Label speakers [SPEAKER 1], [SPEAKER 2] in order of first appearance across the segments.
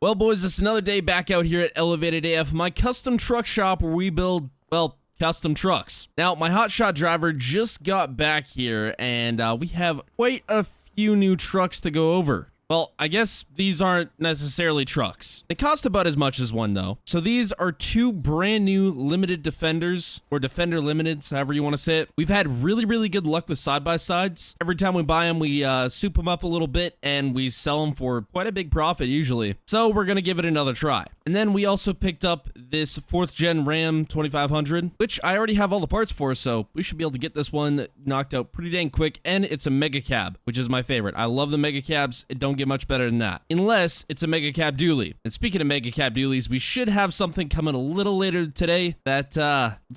[SPEAKER 1] Well, boys, it's another day back out here at Elevated AF, my custom truck shop where we build, well, custom trucks. Now, my hotshot driver just got back here, and we have quite a few new trucks to go over. Well, I guess these aren't necessarily trucks. They cost about as much as one, though. So these are two brand new limited Defenders, or Defender Limiteds, however you want to say it. We've had really good luck with side-by-sides. Every time we buy them, we soup them up a little bit, and we sell them for quite a big profit, usually. So we're going to give it another try. And then we also picked up this 4th Gen Ram 2500, which I already have all the parts for, so we should be able to get this one knocked out pretty dang quick. And it's a Mega Cab, which is my favorite. I love the Mega Cabs. It don't get much better than that, unless it's a Mega Cab dually. And speaking of Mega Cab dualies, we should have something coming a little later today that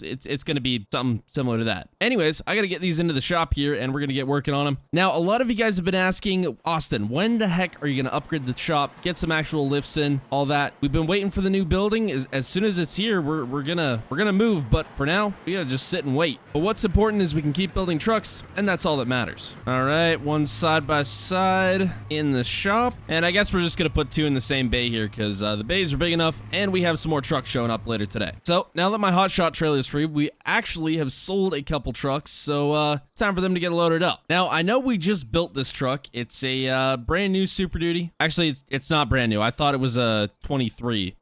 [SPEAKER 1] it's going to be something similar to that. Anyways, I got to get these into the shop here, and we're going to get working on them. Now, a lot of you guys have been asking, Austin, when the heck are you going to upgrade the shop, get some actual lifts in, all that? We've been waiting for the new building. As soon as it's here, we're gonna move, but for now, we gotta just sit and wait. But what's important is we can keep building trucks, and that's all that matters. All right, one side by side in the shop, and I guess we're just gonna put two in the same bay here because the bays are big enough, and we have some more trucks showing up later today. So now that my hotshot trailer is free, we actually have sold a couple trucks, so it's time for them to get loaded up. Now, I know we just built this truck. It's a brand new Super Duty. Actually, it's not brand new. I thought it was a 22.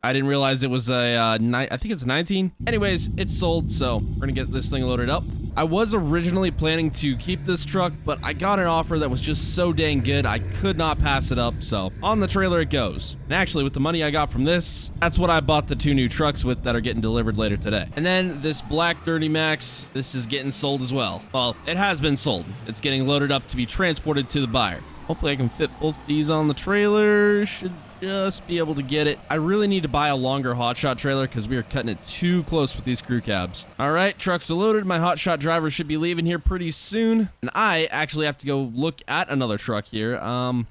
[SPEAKER 1] I didn't realize it was a I think it's a 19. Anyways, it's sold, so we're gonna get this thing loaded up. I was originally planning to keep this truck, but I got an offer that was just so dang good, I could not pass it up, so on the trailer it goes. And actually, with the money I got from this, that's what I bought the two new trucks with that are getting delivered later today. And then this black Dirty Max, this is getting sold as well. Well, it has been sold. It's getting loaded up to be transported to the buyer. Hopefully I can fit both these on the trailer. Should just be able to get it. I really need to buy a longer hotshot trailer because we are cutting it too close with these crew cabs. All right, trucks are loaded. My hotshot driver should be leaving here pretty soon. And I actually have to go look at another truck here.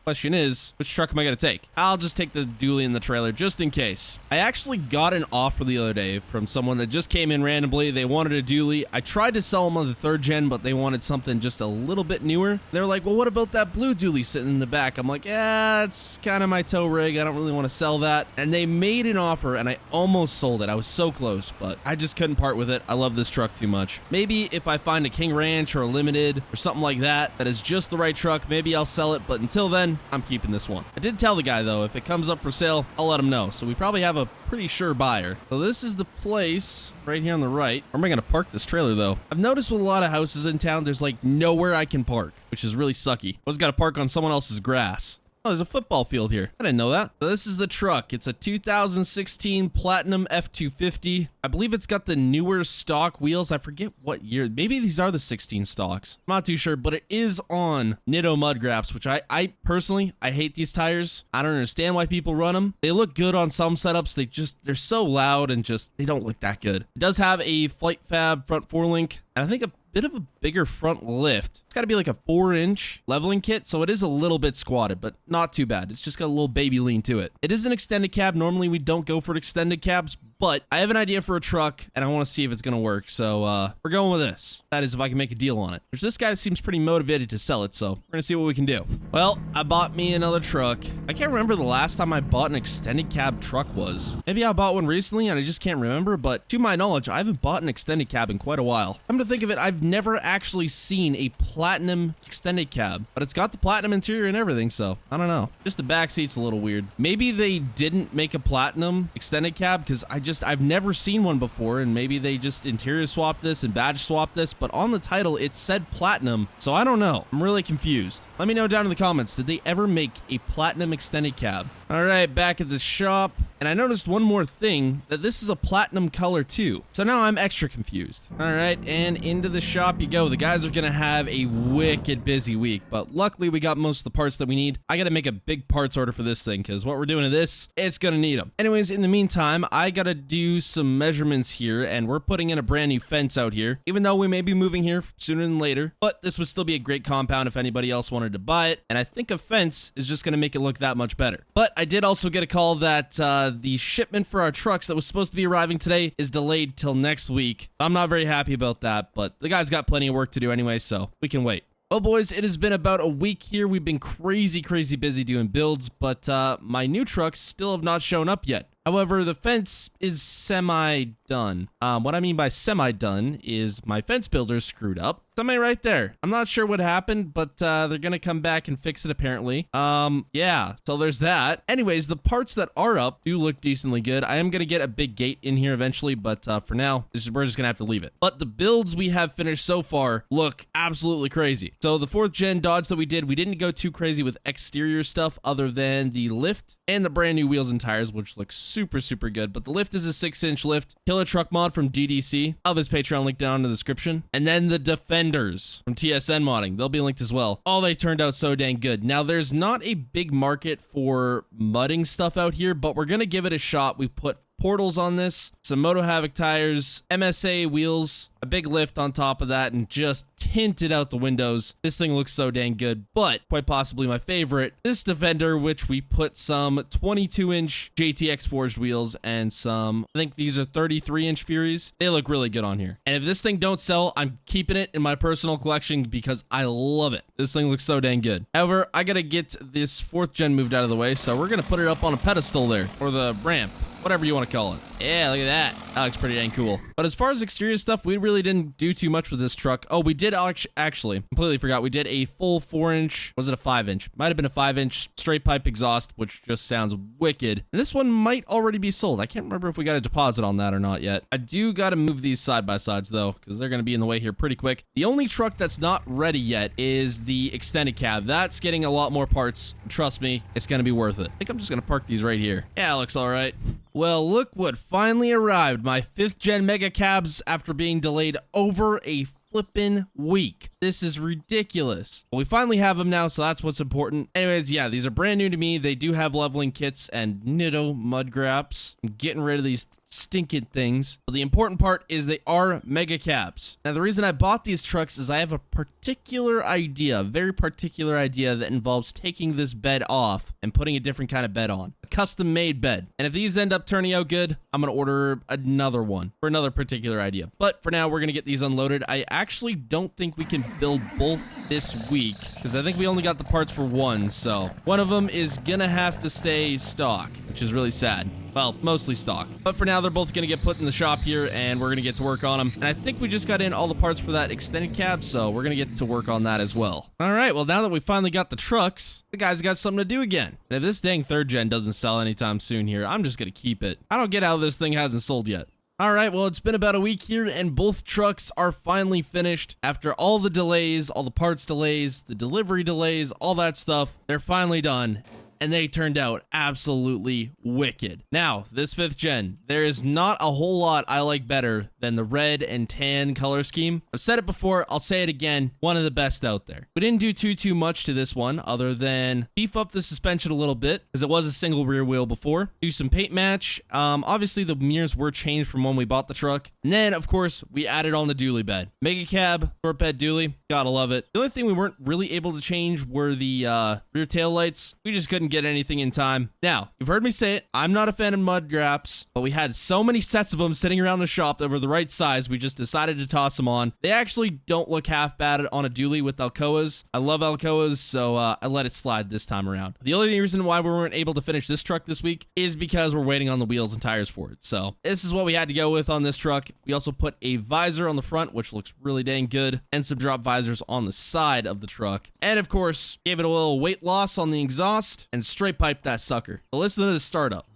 [SPEAKER 1] Question is, which truck am I going to take? I'll just take the dually in the trailer just in case. I actually got an offer the other day from someone that just came in randomly. They wanted a dually. I tried to sell them on the 3rd gen, but they wanted something just a little bit newer. They were like, well, what about that blue dually sitting in the back? I'm like, yeah, it's kind of my tow rig. I don't really want to sell that. And they made an offer, and I almost sold it. I was so close, but I just couldn't part with it. I love this truck too much. Maybe if I find a King Ranch or a Limited or something like that is just the right truck, maybe I'll sell it, but until then, I'm keeping this one. I did tell the guy, though, if it comes up for sale, I'll let him know. So we probably have a pretty sure buyer. So this is the place right here on the right. Where am I going to park this trailer, though? I've noticed with a lot of houses in town, there's like nowhere I can park, which is really sucky. I always got to park on someone else's grass. Oh, there's a football field here. I didn't know that. So this is the truck. It's a 2016 Platinum F250. I believe it's got the newer stock wheels. I forget what year. Maybe these are the 16 stocks. I'm not too sure, but it is on Nitto mud graps, which I personally, I hate these tires. I don't understand why people run them. They look good on some setups. They're so loud and they don't look that good. It does have a Flight Fab front 4-link, and I think a bit of a bigger front lift. It's got to be like a 4-inch leveling kit, so it is a little bit squatted, but not too bad. It's just got a little baby lean to it. It is an extended cab. Normally we don't go for extended cabs, but I have an idea for a truck, and I want to see if it's going to work, so we're going with this. That is if I can make a deal on it. Which this guy seems pretty motivated to sell it, so we're going to see what we can do. Well, I bought me another truck. I can't remember the last time I bought an extended cab truck was. Maybe I bought one recently, and I just can't remember, but to my knowledge, I haven't bought an extended cab in quite a while. Come to think of it, I've never actually seen a Platinum extended cab, but it's got the Platinum interior and everything, so I don't know. Just the back seat's a little weird. Maybe they didn't make a Platinum extended cab because I've never seen one before, and maybe they just interior swapped this and badge swapped this, but on the title it said Platinum, so I don't know. I'm really confused. Let me know down in the comments, did they ever make a Platinum extended cab? All right, back at the shop, and I noticed one more thing, that this is a Platinum color too. So now I'm extra confused. All right, and into the shop you go. The guys are gonna have a wicked busy week, but luckily we got most of the parts that we need. I gotta make a big parts order for this thing, because what we're doing to this, it's gonna need them. Anyways, in the meantime, I gotta do some measurements here, and we're putting in a brand new fence out here, even though we may be moving here sooner than later, but this would still be a great compound if anybody else wanted to buy it, and I think a fence is just gonna make it look that much better. But I did also get a call that the shipment for our trucks that was supposed to be arriving today is delayed till next week. I'm not very happy about that, but the guy's got plenty of work to do anyway, so we can wait. Well, boys, it has been about a week here. We've been crazy busy doing builds, but my new trucks still have not shown up yet. However, the fence is semi-done. What I mean by semi-done is my fence builder screwed up. Somebody right there. I'm not sure what happened, but they're gonna come back and fix it apparently. Yeah, so there's that. Anyways, the parts that are up do look decently good. I am gonna get a big gate in here eventually, but for now, we're just gonna have to leave it. But the builds we have finished so far look absolutely crazy. So the 4th gen Dodge that we didn't go too crazy with exterior stuff other than the lift and the brand new wheels and tires, which look super good. But the lift is a 6-inch lift. Killer truck mod from DDC. I'll have his Patreon link down in the description. And then the Defenders from TSN modding. They'll be linked as well. All they turned out so dang good. Now, there's not a big market for mudding stuff out here, but we're going to give it a shot. We put portals on this, some Moto Havoc tires, MSA wheels, a big lift on top of that, and just tinted out the windows. This thing looks so dang good, but quite possibly my favorite, this Defender, which we put some 22-inch JTX forged wheels and some, I think these are 33-inch Furies. They look really good on here. And if this thing don't sell, I'm keeping it in my personal collection because I love it. This thing looks so dang good. However, I gotta get this 4th gen moved out of the way, so we're gonna put it up on a pedestal there, or the ramp. Whatever you want to call it. Yeah, look at that. That looks pretty dang cool. But as far as exterior stuff, we really didn't do too much with this truck. Oh, we did actually, completely forgot. We did a full 4-inch, was it a 5-inch? Might have been a 5-inch straight pipe exhaust, which just sounds wicked. And this one might already be sold. I can't remember if we got a deposit on that or not yet. I do got to move these side-by-sides though, because they're going to be in the way here pretty quick. The only truck that's not ready yet is the extended cab. That's getting a lot more parts. Trust me, it's going to be worth it. I think I'm just going to park these right here. Yeah, it looks all right. Well, look what finally arrived. My 5th gen mega cabs after being delayed over a flippin' week. This is ridiculous. Well, we finally have them now, so that's what's important. Anyways, yeah, these are brand new to me. They do have leveling kits and Nitto mud graps. I'm getting rid of these stinking things. But the important part is they are mega cabs. Now, the reason I bought these trucks is I have a particular idea, a very particular idea that involves taking this bed off and putting a different kind of bed on. A custom-made bed. And if these end up turning out good, I'm going to order another one for another particular idea. But for now, we're going to get these unloaded. I actually don't think we can build both this week because I think we only got the parts for one. So one of them is going to have to stay stock, which is really sad. Well, mostly stock. But for now, they're both going to get put in the shop here, and we're going to get to work on them. And I think we just got in all the parts for that extended cab, so we're going to get to work on that as well. All right, well, now that we finally got the trucks, the guys got something to do again. And if this dang 3rd gen doesn't sell anytime soon here, I'm just going to keep it. I don't get how this thing hasn't sold yet. All right, well, it's been about a week here, and both trucks are finally finished. After all the delays, all the parts delays, the delivery delays, all that stuff, they're finally done. And they turned out absolutely wicked. Now, this 5th gen, there is not a whole lot I like better than the red and tan color scheme. I've said it before, I'll say it again, one of the best out there. We didn't do too much to this one other than beef up the suspension a little bit because it was a single rear wheel before. Do some paint match. Obviously, the mirrors were changed from when we bought the truck. And then, of course, we added on the dually bed. Mega cab, short bed dually, gotta love it. The only thing we weren't really able to change were the rear tail lights. We just couldn't get anything in time. Now, you've heard me say it, I'm not a fan of mud graps, but we had so many sets of them sitting around the shop that were the right size, we just decided to toss them on. They actually don't look half bad on a dually with Alcoas. I love Alcoas, so I let it slide this time around. The only reason why we weren't able to finish this truck this week is because we're waiting on the wheels and tires for it. So this is what we had to go with on this truck. We also put a visor on the front, which looks really dang good, and some drop visors on the side of the truck. And of course, gave it a little weight loss on the exhaust and straight pipe that sucker. But listen to the startup.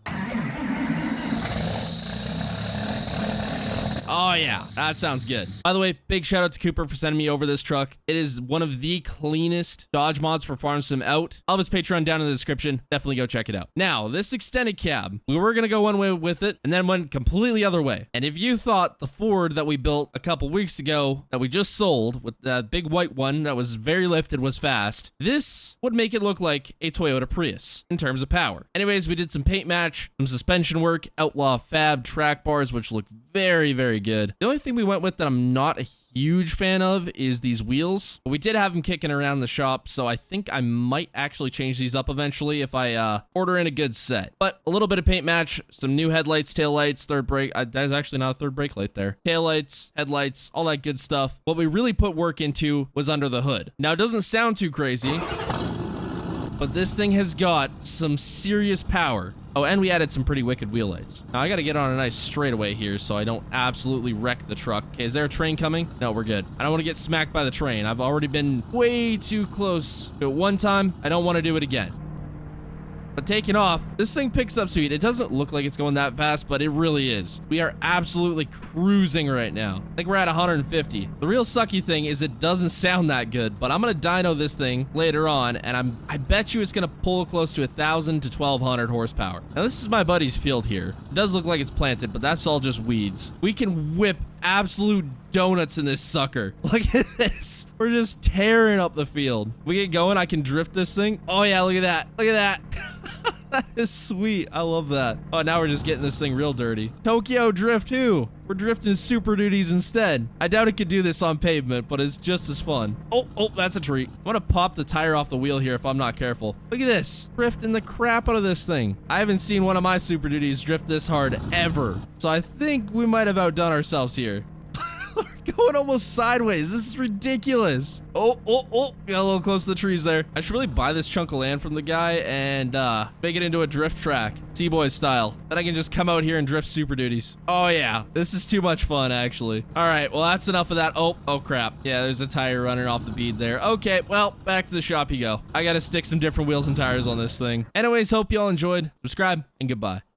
[SPEAKER 1] Oh yeah, that sounds good. By the way, big shout out to Cooper for sending me over this truck. It is one of the cleanest Dodge mods for Farm Sim out. I'll have his Patreon down in the description. Definitely go check it out. Now, this extended cab, we were gonna go one way with it and then went completely other way. And if you thought the Ford that we built a couple weeks ago that we just sold with that big white one that was very lifted was fast, this would make it look like a Toyota Prius in terms of power. Anyways, we did some paint match, some suspension work, Outlaw Fab track bars, which look very good. The only thing we went with that I'm not a huge fan of is these wheels. We did have them kicking around the shop, so I think I might actually change these up eventually if I order in a good set. But a little bit of paint match, some new headlights, taillights, third brake. That is actually not a third brake light there. Taillights, headlights, all that good stuff. What we really put work into was under the hood. Now, it doesn't sound too crazy, but this thing has got some serious power. Oh, and we added some pretty wicked wheel lights. Now, I gotta get on a nice straightaway here so I don't absolutely wreck the truck. Okay, is there a train coming? No, we're good. I don't want to get smacked by the train. I've already been way too close to it one time. I don't want to do it again. But taking off, this thing picks up speed. It doesn't look like it's going that fast, but it really is. We are absolutely cruising right now. I think we're at 150. The real sucky thing is it doesn't sound that good, but I'm gonna dyno this thing later on, and I bet you it's gonna pull close to 1,000 to 1,200 horsepower. Now, this is my buddy's field here. It does look like it's planted, but that's all just weeds. We can whip absolute donuts in this sucker. Look at this. We're just tearing up the field. We get going, I can drift this thing. Oh yeah, look at that. Look at that. That is sweet. I love that. Oh, now we're just getting this thing real dirty. Tokyo Drift who? We're drifting Super Duties instead. I doubt it could do this on pavement, but it's just as fun. Oh, that's a treat. I'm gonna pop the tire off the wheel here if I'm not careful. Look at this. Drifting the crap out of this thing. I haven't seen one of my Super Duties drift this hard ever. So I think we might have outdone ourselves here. We're going almost sideways. This is ridiculous. Oh, got a little close to the trees there. I should really buy this chunk of land from the guy and make it into a drift track, T-Boy style. Then I can just come out here and drift Super Duties. Oh yeah, this is too much fun actually. All right, well that's enough of that. Oh crap. Yeah, there's a tire running off the bead there. Okay, well, back to the shop you go. I gotta stick some different wheels and tires on this thing. Anyways, hope y'all enjoyed. Subscribe and goodbye.